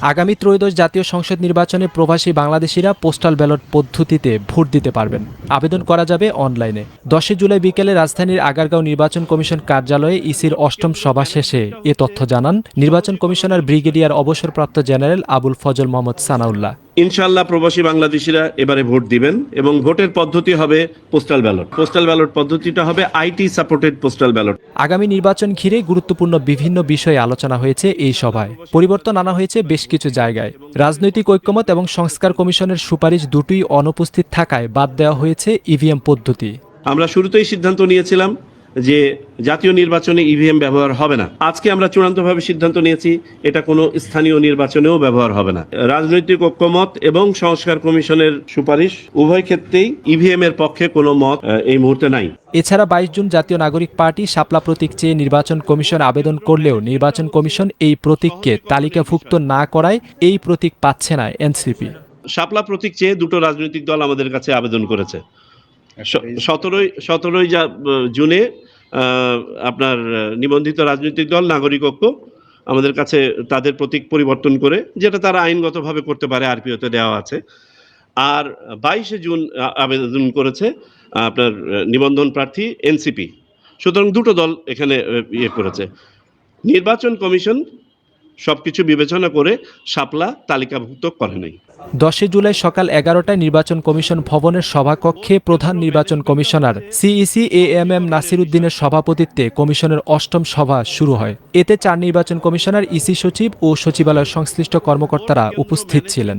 আগামী ত্রয়োদশ জাতীয় সংসদ নির্বাচনে প্রবাসী বাংলাদেশিরা পোস্টাল ব্যালট পদ্ধতিতে ভোট দিতে পারবেন। আবেদন করা যাবে অনলাইনে। 10 জুলাই বিকেলে রাজধানীর আগারগাঁও নির্বাচন কমিশন কার্যালয়ে ইসির অষ্টম সভা শেষে এ তথ্য জানান নির্বাচন কমিশনার ব্রিগেডিয়ার অবসরপ্রাপ্ত জেনারেল আবুল ফজল মোহাম্মদ সানাউল্লাহ। ইনশাআল্লাহ প্রবাসী বাংলাদেশিরা এবারে ভোট দিবেন এবং ভোটের পদ্ধতি হবে পোস্টাল ব্যালট। পোস্টাল ব্যালট পদ্ধতিটা হবে আইটি সাপোর্টেড পোস্টাল ব্যালট। আগামী নির্বাচন ঘিরে গুরুত্বপূর্ণ বিভিন্ন বিষয়ে আলোচনা হয়েছে এই সভায়। পরিবর্তন আনা হয়েছে বেশ কিছু জায়গায়। রাজনৈতিক ঐক্যমত এবং সংস্কার কমিশনের সুপারিশ দুটোই অনুপস্থিত থাকায় বাদ দেওয়া হয়েছে ইভিএম পদ্ধতি। আমরা শুরুতেই সিদ্ধান্ত নিয়েছিলাম যে জাতীয় নির্বাচনে ইভিএম ব্যবহার হবে না। আজকে আমরা চূড়ান্তভাবে সিদ্ধান্ত নিয়েছি এটা কোনো স্থানীয় নির্বাচনেও ব্যবহার হবে না। রাজনৈতিক ঐক্যমত এবং সংস্কার কমিশনের সুপারিশ উভয় ক্ষেত্রেই ইভিএম এর পক্ষে কোনো মত এই মুহূর্তে নাই। এছাড়া 22 জুন জাতীয় নাগরিক পার্টি শাপলা প্রতীক চেয়ে নির্বাচন কমিশন আবেদন করলেও নির্বাচন কমিশন এই প্রতীককে তালিকাভুক্ত না করায় এই প্রতীক পাচ্ছে না এনসিপি। শাপলা প্রতীক চেয়ে দুটো রাজনৈতিক দল আমাদের কাছে আবেদন করেছে। 17 জুনে আপনার নিবন্ধিত রাজনৈতিক দল নাগরিক ঐক্য আমাদের কাছে তাদের প্রতীক পরিবর্তন করে, যেটা তারা আইনগতভাবে করতে পারে, আরপিওতে দেওয়া আছে। আর 22 জুন আবেদন করেছে আপনার নিবন্ধন প্রার্থী এনসিপি। সুতরাং দুটো দল এখানে ইয়ে করেছে। নির্বাচন কমিশন সবকিছু বিবেচনা করে শাপলা তালিকাভুক্ত করে নাই। 10 জুলাই সকাল 11টায় নির্বাচন কমিশন ভবনের সভাকক্ষে প্রধান নির্বাচন কমিশনার সিইসি এএমএম নাসির উদ্দিনের সভাপতিত্বে কমিশনের অষ্টম সভা শুরু হয়। এতে 4 নির্বাচন কমিশনার, ইসি সচিব ও সচিবালয়ের সংশ্লিষ্ট কর্মকর্তারা উপস্থিত ছিলেন।